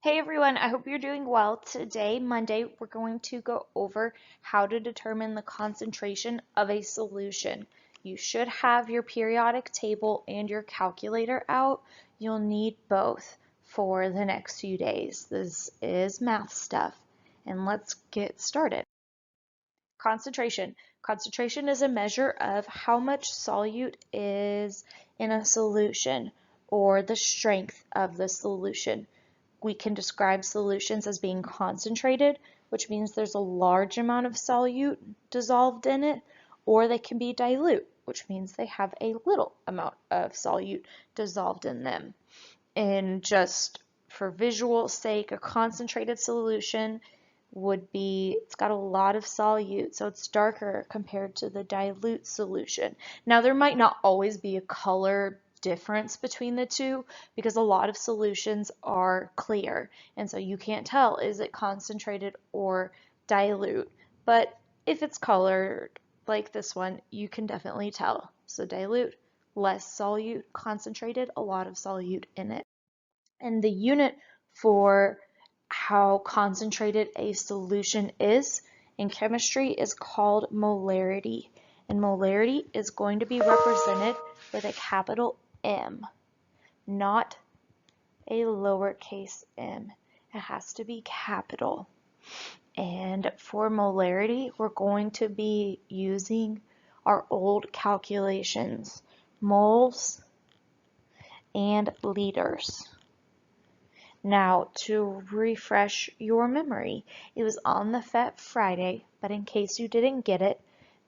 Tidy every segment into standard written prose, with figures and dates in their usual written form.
Hey everyone, I hope you're doing well. Today, Monday, we're going to go over how to determine the concentration of a solution. You should have your periodic table and your calculator out. You'll need both for the next few days. This is math stuff, and let's get started. Concentration. Concentration is a measure of how much solute is in a solution or the strength of the solution. We can describe solutions as being concentrated, which means there's a large amount of solute dissolved in it, or they can be dilute, which means they have a little amount of solute dissolved in them. And just for visual sake, a concentrated solution would be, it's got a lot of solute, so it's darker compared to the dilute solution. Now there might not always be a color difference between the two because a lot of solutions are clear, and so you can't tell is it concentrated or dilute. But if it's colored like this one, you can definitely tell. So dilute, less solute, concentrated, a lot of solute in it. And the unit for how concentrated a solution is in chemistry is called molarity. And molarity is going to be represented with a capital M, not a lowercase m. It has to be capital. And for molarity, we're going to be using our old calculations, moles and liters. Now, to refresh your memory, it was on the FET Friday, but in case you didn't get it,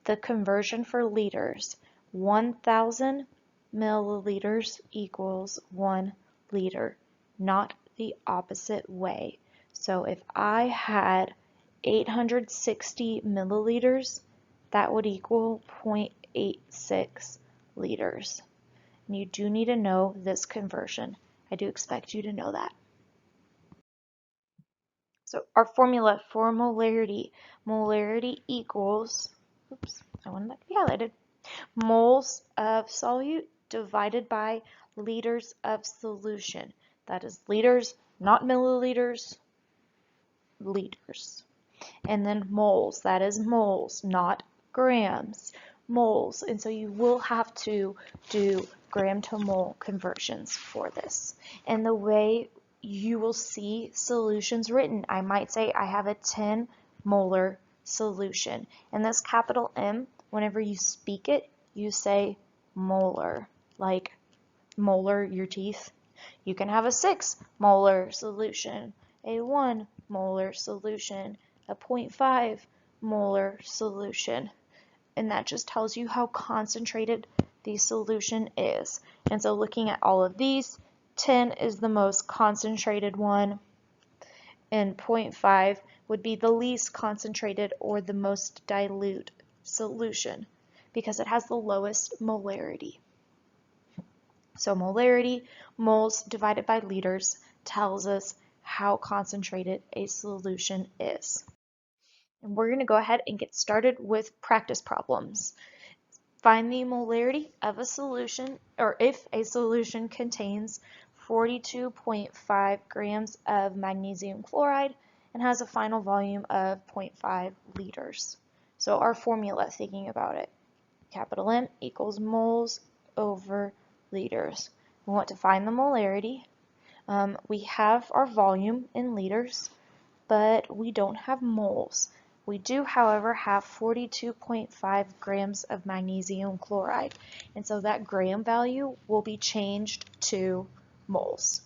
the conversion for liters, 1,000 milliliters equals 1 liter, not the opposite way. So if I had 860 milliliters, that would equal 0.86 liters. And you do need to know this conversion. I do expect you to know that. So our formula for molarity, molarity equals, oops, I wanted that to be highlighted, moles of solute divided by liters of solution. That is liters, not milliliters, liters. And then moles, that is moles, not grams, moles. And so you will have to do gram to mole conversions for this. And the way you will see solutions written, I might say I have a 10 molar solution. And this capital M, whenever you speak it, you say molar, like molar your teeth. You can have a 6 molar solution, a 1 molar solution, a 0.5 molar solution. And that just tells you how concentrated the solution is. And so looking at all of these, 10 is the most concentrated one, and 0.5 would be the least concentrated or the most dilute solution because it has the lowest molarity. So molarity, moles divided by liters, tells us how concentrated a solution is. And we're going to go ahead and get started with practice problems. Find the molarity of a solution, or if a solution contains 42.5 grams of magnesium chloride and has a final volume of 0.5 liters. So our formula, thinking about it, capital M equals moles over liters. We want to find the molarity. We have our volume in liters, but we don't have moles. We do, however, have 42.5 grams of magnesium chloride, and so that gram value will be changed to moles.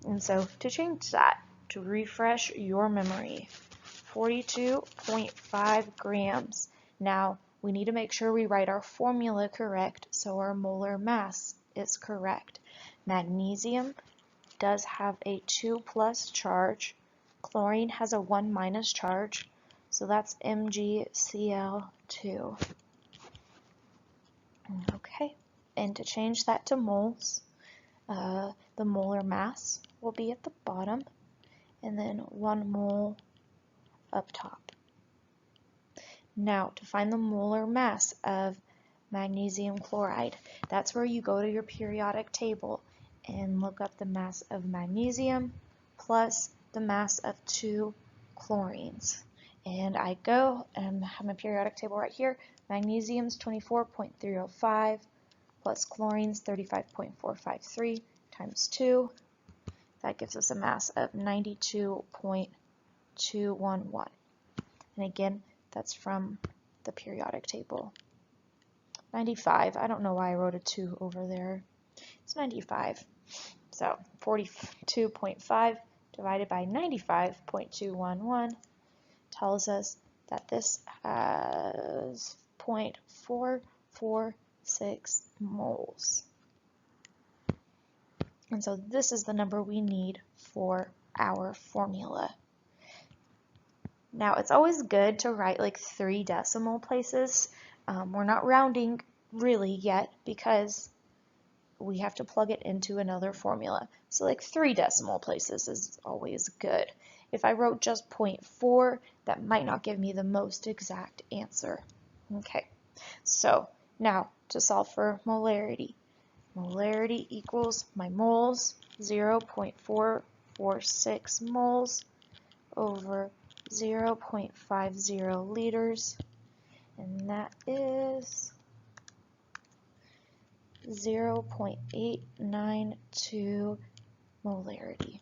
And so to change that, to refresh your memory, 42.5 grams. Now, we need to make sure we write our formula correct so our molar mass is correct. Magnesium does have a 2+ charge. Chlorine has a 1- charge, so that's MgCl2. Okay, and to change that to moles, the molar mass will be at the bottom, and then 1 mole up top. Now, to find the molar mass of magnesium chloride, that's where you go to your periodic table and look up the mass of magnesium plus the mass of 2 chlorines. And I go and have my periodic table right here. Magnesium's 24.305 plus chlorine's 35.453 times 2. That gives us a mass of 92.211. And again, that's from the periodic table. 95, I don't know why I wrote a 2 over there. It's 95. So 42.5 divided by 95.211 tells us that this has 0.446 moles. And so this is the number we need for our formula. Now, it's always good to write like 3 decimal places. We're not rounding really yet because we have to plug it into another formula. So like 3 decimal places is always good. If I wrote just 0.4, that might not give me the most exact answer. Okay, so now to solve for molarity. Molarity equals my moles, 0.446 moles over 0.50 liters, and that is 0.892 molarity,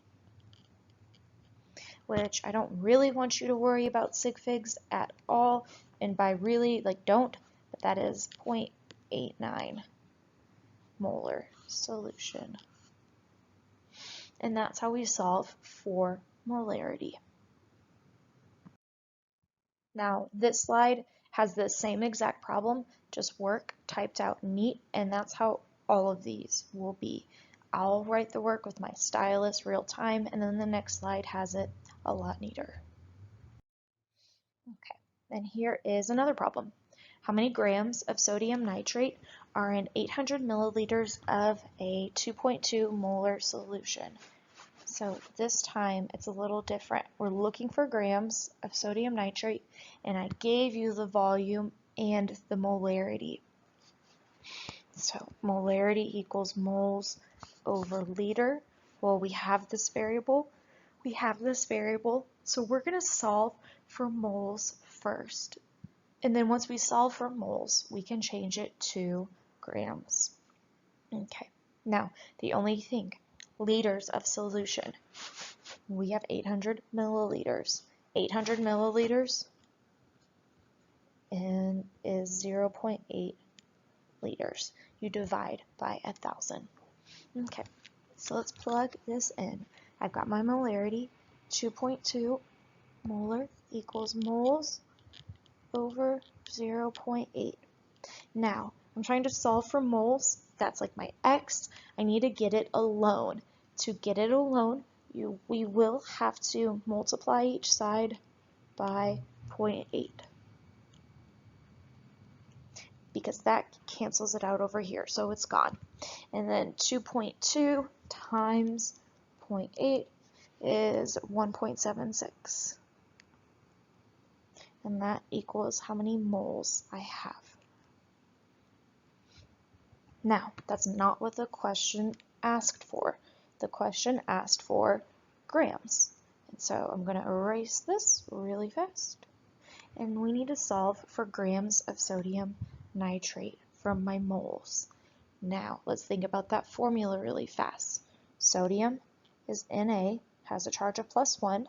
which I don't really want you to worry about sig figs at all, and by really, like, don't, but that is 0.89 molar solution. And that's how we solve for molarity. Now, this slide has the same exact problem, just work typed out neat, and that's how all of these will be. I'll write the work with my stylus real time, and then the next slide has it a lot neater. Okay, and here is another problem. How many grams of sodium nitrate are in 800 milliliters of a 2.2 molar solution? So this time it's a little different. We're looking for grams of sodium nitrate, and I gave you the volume and the molarity. So molarity equals moles over liter. Well, we have this variable. So we're going to solve for moles first. And then once we solve for moles, we can change it to grams. Okay, now the only thing, liters of solution. We have 800 milliliters. 800 milliliters and is 0.8 liters. You divide by 1,000. Okay, so let's plug this in. I've got my molarity, 2.2 molar equals moles over 0.8. Now, I'm trying to solve for moles. That's like my x. I need to get it alone. To get it alone, we will have to multiply each side by 0.8 because that cancels it out over here, so it's gone. And then 2.2 times 0.8 is 1.76. And that equals how many moles I have. Now, that's not what the question asked for. The question asked for grams. And so I'm going to erase this really fast. And we need to solve for grams of sodium nitrate from my moles. Now, let's think about that formula really fast. Sodium is Na, has a charge of +1.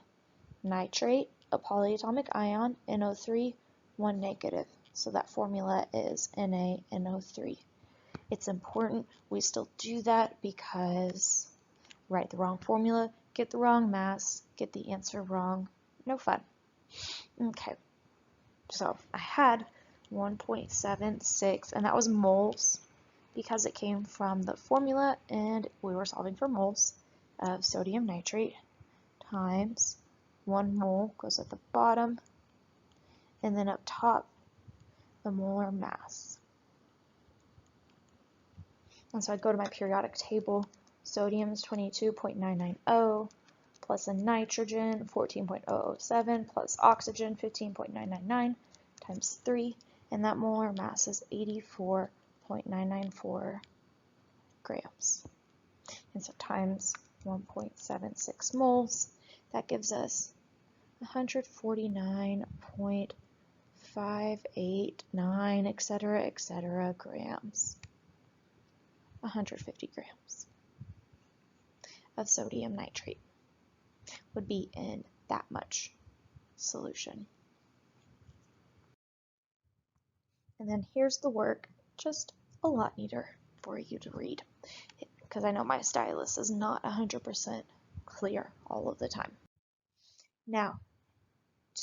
Nitrate, a polyatomic ion, NO3, 1 negative. So that formula is NaNO3. It's important we still do that because write the wrong formula, get the wrong mass, get the answer wrong. No fun. Okay, so I had 1.76, and that was moles because it came from the formula, and we were solving for moles of sodium nitrate times 1 mole goes at the bottom, and then up top, the molar mass. And so I go to my periodic table. Sodium is 22.990 plus a nitrogen 14.007 plus oxygen 15.999 times 3, and that molar mass is 84.994 grams. And so times 1.76 moles. That gives us 149.589, etc., grams. 150 grams of sodium nitrate would be in that much solution. And then here's the work, just a lot neater for you to read, because I know my stylus is not 100% clear all of the time. Now,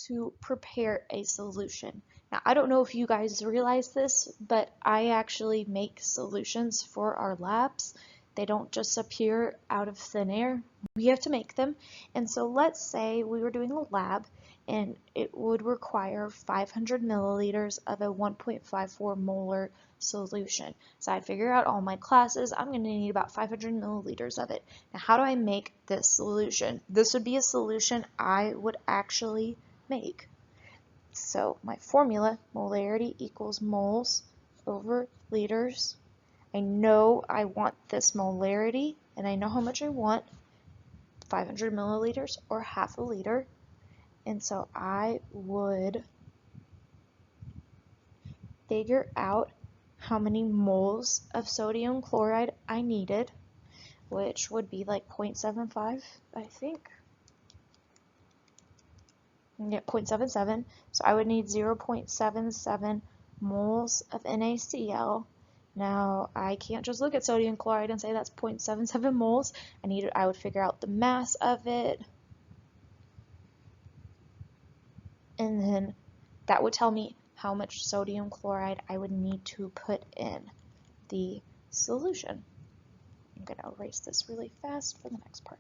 to prepare a solution. Now, I don't know if you guys realize this, but I actually make solutions for our labs. They don't just appear out of thin air. We have to make them. And so let's say we were doing a lab and it would require 500 milliliters of a 1.54 molar solution. So I'd figure out all my classes. I'm going to need about 500 milliliters of it. Now, how do I make this solution? This would be a solution I would actually make. So my formula, molarity equals moles over liters. I know I want this molarity, and I know how much I want, 500 milliliters or half a liter. And so I would figure out how many moles of sodium chloride I needed, which would be like 0.75, I think. Yeah, 0.77. So I would need 0.77 moles of NaCl. Now, I can't just look at sodium chloride and say that's 0.77 moles. I would figure out the mass of it. And then that would tell me how much sodium chloride I would need to put in the solution. I'm going to erase this really fast for the next part.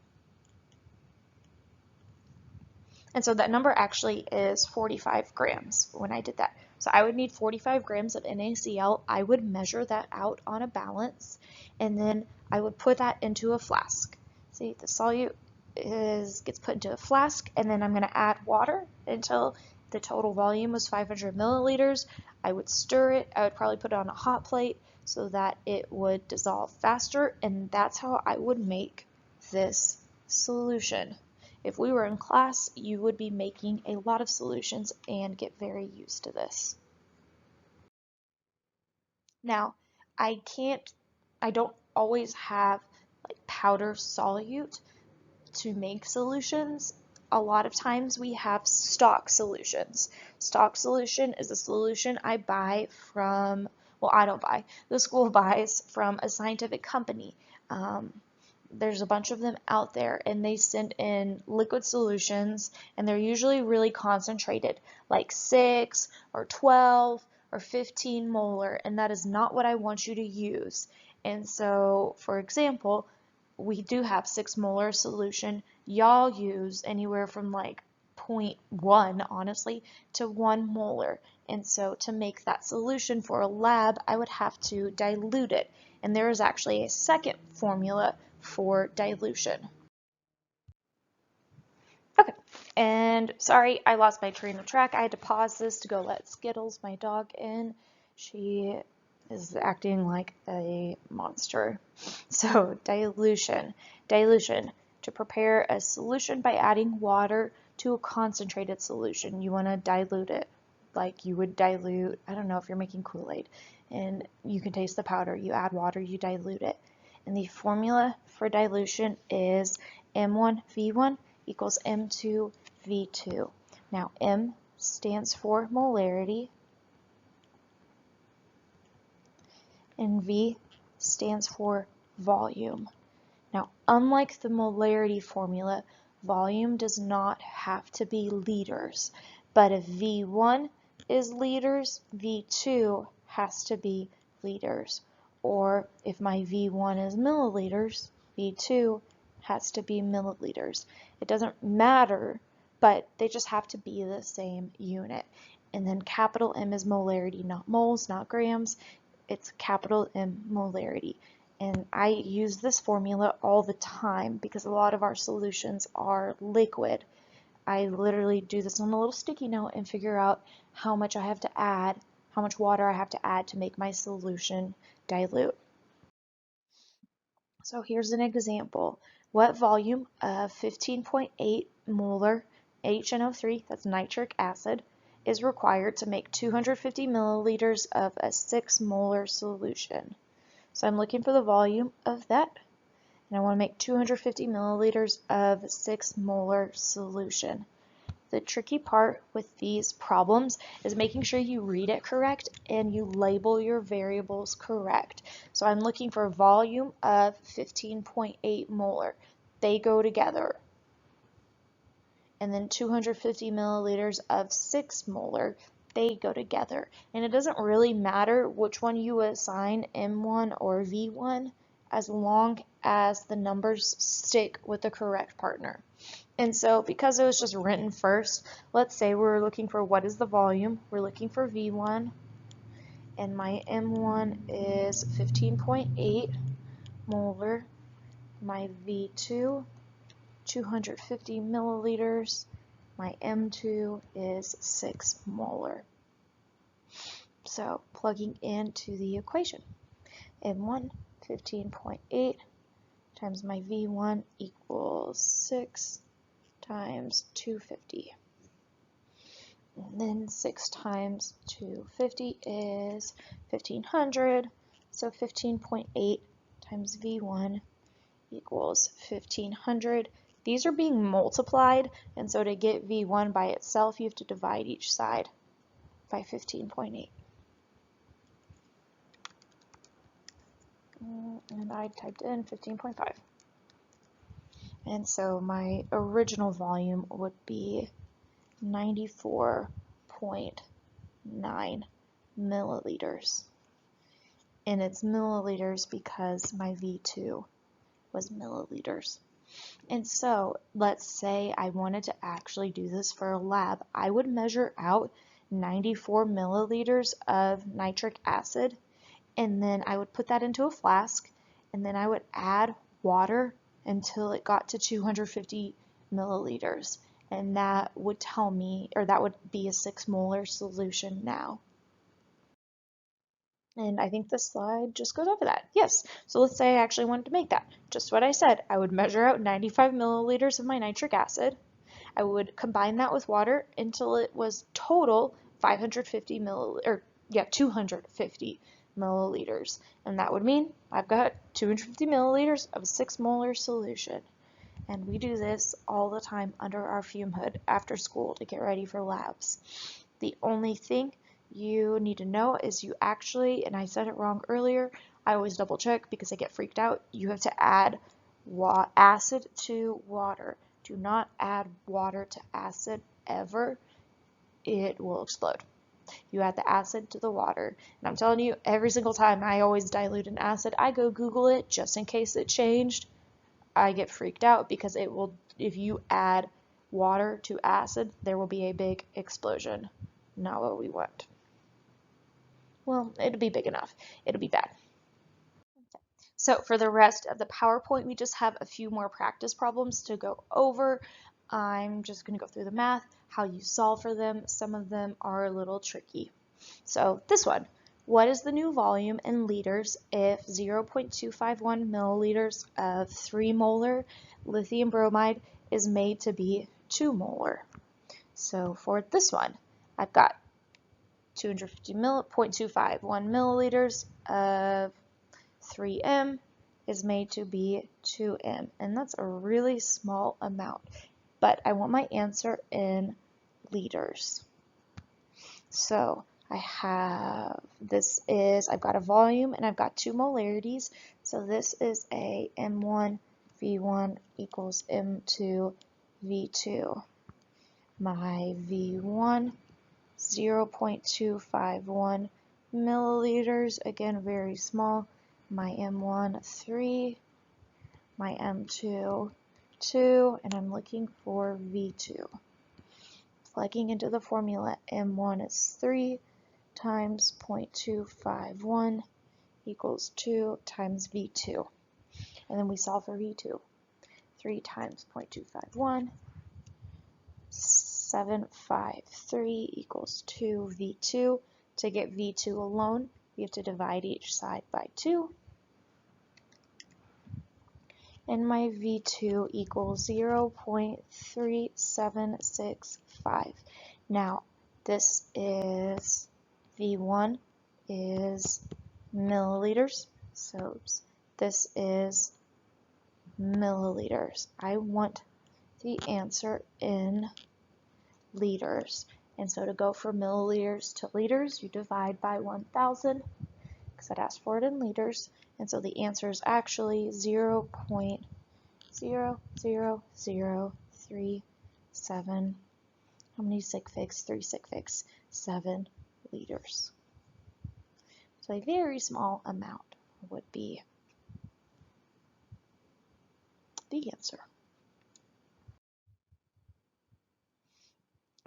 And so that number actually is 45 grams when I did that. So I would need 45 grams of NaCl. I would measure that out on a balance, and then I would put that into a flask. See, the solute gets put into a flask, and then I'm going to add water until the total volume was 500 milliliters. I would stir it. I would probably put it on a hot plate so that it would dissolve faster, and that's how I would make this solution. If we were in class, you would be making a lot of solutions and get very used to this. Now, I don't always have like powder solute to make solutions. A lot of times we have stock solutions. Stock solution is a solution I buy from, well, I don't buy, the school buys from a scientific company. There's a bunch of them out there, and they send in liquid solutions, and they're usually really concentrated, like 6 or 12 or 15 molar, and that is not what I want you to use. And so, for example, we do have 6 molar solution. Y'all use anywhere from like 0.1, honestly, to 1 molar. And so to make that solution for a lab, I would have to dilute it. And there is actually a second formula for dilution. Okay, and sorry, I lost my train of track. I had to pause this to go let Skittles, my dog, in. She is acting like a monster. So dilution. Dilution. To prepare a solution by adding water to a concentrated solution. You want to dilute it like you would dilute, I don't know if you're making Kool-Aid, and you can taste the powder. You add water, you dilute it. And the formula for dilution is M1V1 equals M2V2. Now, M stands for molarity, and V stands for volume. Now, unlike the molarity formula, volume does not have to be liters, but if V1 is liters, V2 has to be liters. Or if my V1 is milliliters, V2 has to be milliliters. It doesn't matter, but they just have to be the same unit. And then capital M is molarity, not moles, not grams. It's capital M molarity. And I use this formula all the time because a lot of our solutions are liquid. I literally do this on a little sticky note and figure out how much I have to add, how much water I have to add to make my solution dilute. So here's an example. What volume of 15.8 molar HNO3, that's nitric acid, is required to make 250 milliliters of a 6 molar solution? So I'm looking for the volume of that, and I want to make 250 milliliters of 6 molar solution. The tricky part with these problems is making sure you read it correct and you label your variables correct. So I'm looking for volume of 15.8 molar. They go together. And then 250 milliliters of 6 molar. They go together. And it doesn't really matter which one you assign M1 or V1 as long as the numbers stick with the correct partner. And so because it was just written first, let's say we're looking for what is the volume. We're looking for V1, and my M1 is 15.8 molar. My V2, 250 milliliters. My M2 is 6 molar. So plugging into the equation. M1, 15.8 times my V1 equals 6 times 250. And then 6 times 250 is 1500. So 15.8 times V1 equals 1500. These are being multiplied, and so to get V1 by itself, you have to divide each side by 15.8. And I typed in 15.5. And so my original volume would be 94.9 milliliters. And it's milliliters because my V2 was milliliters. And so let's say I wanted to actually do this for a lab. I would measure out 94 milliliters of nitric acid, and then I would put that into a flask, and then I would add water until it got to 250 milliliters. And that would tell me, or that would be a 6 molar solution now. And I think this slide just goes over that. Yes, so let's say I actually wanted to make that. Just what I said, I would measure out 95 milliliters of my nitric acid. I would combine that with water until it was total 250 milliliters. And that would mean I've got 250 milliliters of a 6 molar solution. And we do this all the time under our fume hood after school to get ready for labs. The only thing you need to know is you actually, and I said it wrong earlier, I always double check because I get freaked out, you have to add acid to water. Do not add water to acid ever. It will explode. You add the acid to the water. And I'm telling you, every single time I always dilute an acid, I go Google it just in case it changed. I get freaked out because it will, if you add water to acid, there will be a big explosion. Not what we want. Well, it'll be big enough. It'll be bad. Okay. So for the rest of the PowerPoint, we just have a few more practice problems to go over. I'm just going to go through the math, how you solve for them. Some of them are a little tricky. So this one, what is the new volume in liters if 0.251 milliliters of 3 molar lithium bromide is made to be 2 molar? So for this one, I've got 250.251 milliliters of 3M is made to be 2M, and that's a really small amount, but I want my answer in liters. So I have, I've got a volume and I've got 2 molarities, so this is a M1 V1 equals M2 V2. My V1, 0.251 milliliters, again very small. My M1, 3, my M2, 2, and I'm looking for V2. Plugging into the formula, M1 is 3 times 0.251 equals 2 times V2. And then we solve for V2. 3 times 0.251, 753 equals 2 V2. To get V2 alone, we have to divide each side by 2. and my V2 equals 0.3765. Now, this is V1 is milliliters, so this is milliliters. I want the answer in liters. And so to go from milliliters to liters, you divide by 1,000 because it asked for it in liters. And so the answer is actually 0.00037. How many sig figs? 3 sig figs. 7 liters. So a very small amount would be the answer.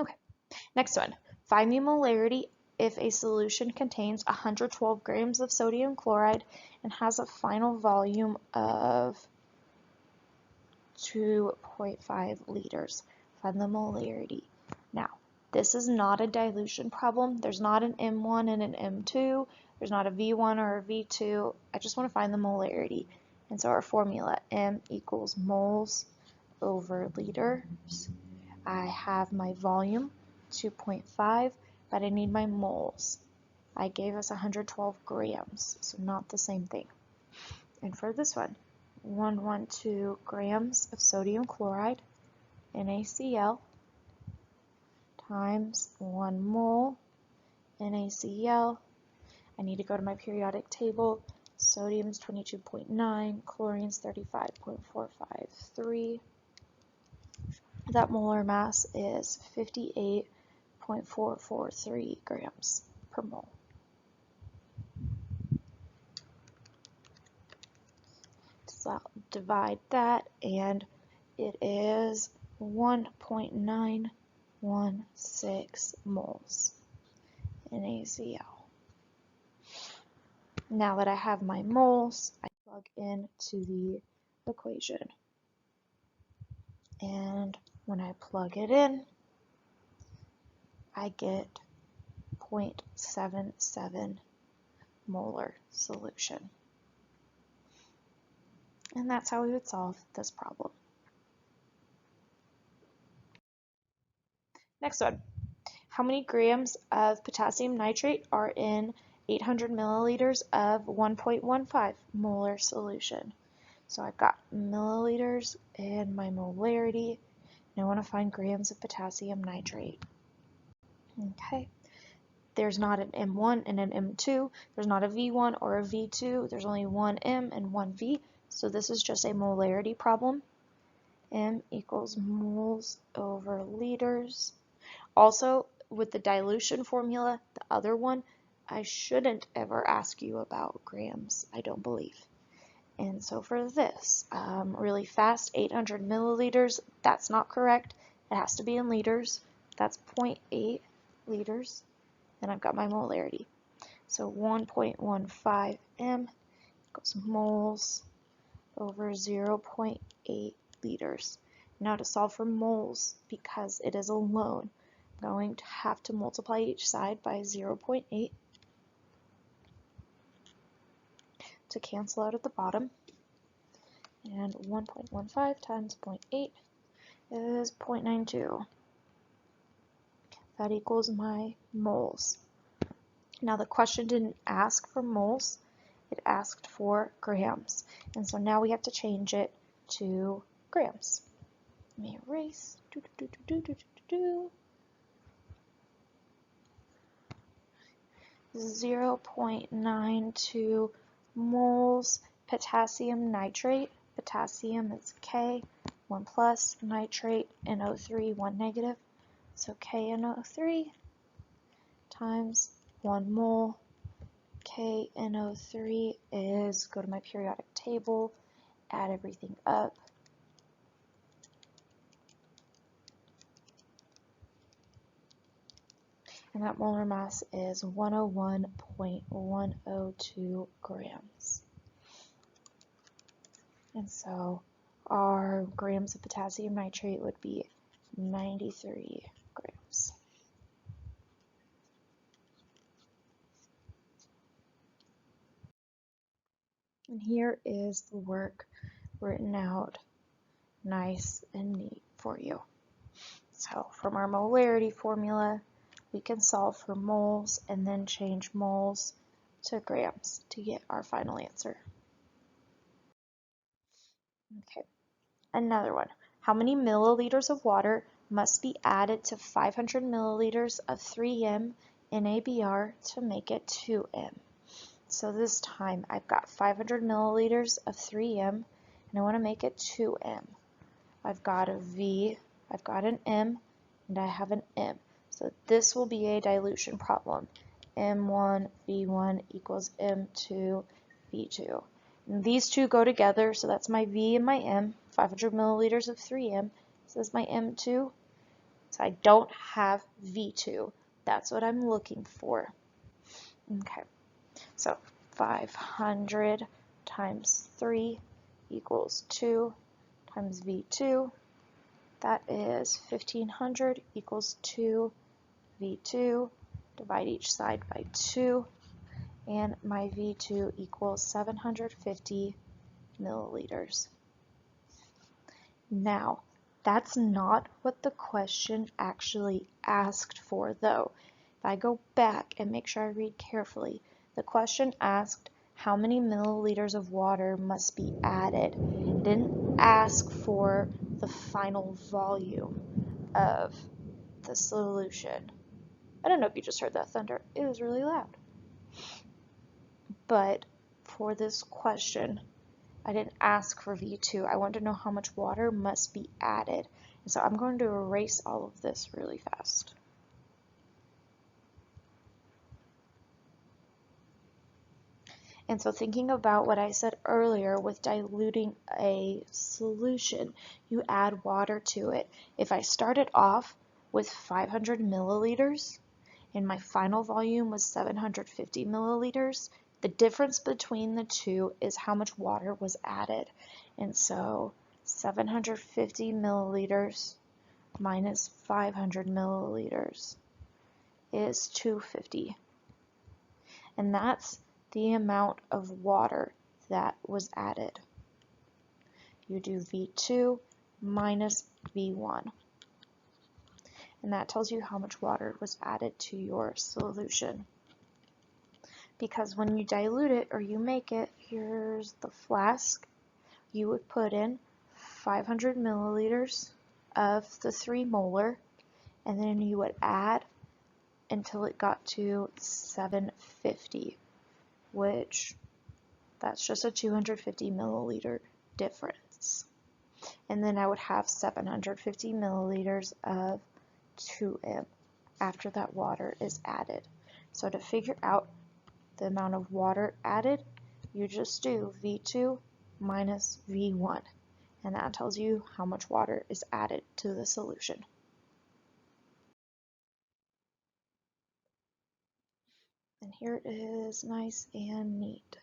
Okay, next one. Find the molarity if a solution contains 112 grams of sodium chloride and has a final volume of 2.5 liters. Find the molarity. Now, this is not a dilution problem. There's not an M1 and an M2. There's not a V1 or a V2. I just want to find the molarity. And so our formula, M equals moles over liters. I have my volume, 2.5, but I need my moles. I gave us 112 grams, so not the same thing. And for this one, 112 grams of sodium chloride, NaCl, times 1 mole NaCl. I need to go to my periodic table. Sodium is 22.9, chlorine is 35.453. That molar mass is 58.443 grams per mole. So divide that, and it is 1.916 moles NaCl. Now that I have my moles, I plug into the equation. And when I plug it in, I get 0.77 molar solution. And that's how we would solve this problem. Next one. How many grams of potassium nitrate are in 800 milliliters of 1.15 molar solution? So I've got milliliters and my molarity, and I want to find grams of potassium nitrate. Okay, there's not an M1 and an M2, there's not a V1 or a V2, there's only one M and one V, so this is just a molarity problem. M equals moles over liters. Also, with the dilution formula, the other one, I shouldn't ever ask you about grams, I don't believe. And so for this, really fast, 800 milliliters, that's not correct. It has to be in liters. That's 0.8 liters. And I've got my molarity. So 1.15 M equals moles over 0.8 liters. Now to solve for moles, because it is alone, I'm going to have to multiply each side by 0.8 to cancel out at the bottom. And 1.15 times 0.8 is 0.92. That equals my moles. Now the question didn't ask for moles, it asked for grams. And so now we have to change it to grams. Let me erase. 0.92 moles potassium nitrate. Potassium is K, 1 plus, nitrate, NO3, 1 negative. So KNO3 times 1 mole. KNO3 is, go to my periodic table, add everything up. And that molar mass is 101.102 grams. And so our grams of potassium nitrate would be 93 grams. And here is the work written out nice and neat for you. So from our molarity formula, we can solve for moles and then change moles to grams to get our final answer. Okay, another one. How many milliliters of water must be added to 500 milliliters of 3M NaBr to make it 2M? So this time I've got 500 milliliters of 3M and I want to make it 2M. I've got a V, I've got an M, and I have an M. So this will be a dilution problem. M1 V1 equals M2 V2. And these two go together, so that's my V and my M. 500 milliliters of 3M. So this is my M2. So I don't have V2. That's what I'm looking for. Okay, so 500 times 3 equals 2 times V2. That is 1500 equals 2 V2. Divide each side by 2. And my V2 equals 750 milliliters. Now, that's not what the question actually asked for, though. If I go back and make sure I read carefully, the question asked how many milliliters of water must be added. It didn't ask for the final volume of the solution. I don't know if you just heard that thunder. It was really loud. But for this question, I didn't ask for V2. I wanted to know how much water must be added. And so I'm going to erase all of this really fast. And so thinking about what I said earlier with diluting a solution, you add water to it. If I started off with 500 milliliters and my final volume was 750 milliliters, the difference between the two is how much water was added. And so 750 milliliters minus 500 milliliters is 250. And that's the amount of water that was added. You do V2 minus V1. And that tells you how much water was added to your solution. Because when you dilute it or you make it, here's the flask, you would put in 500 milliliters of the 3 molar, and then you would add until it got to 750, which that's just a 250 milliliter difference. And then I would have 750 milliliters of 2M after that water is added. So to figure out the amount of water added, you just do V2 minus V1, and that tells you how much water is added to the solution. And here it is, nice and neat.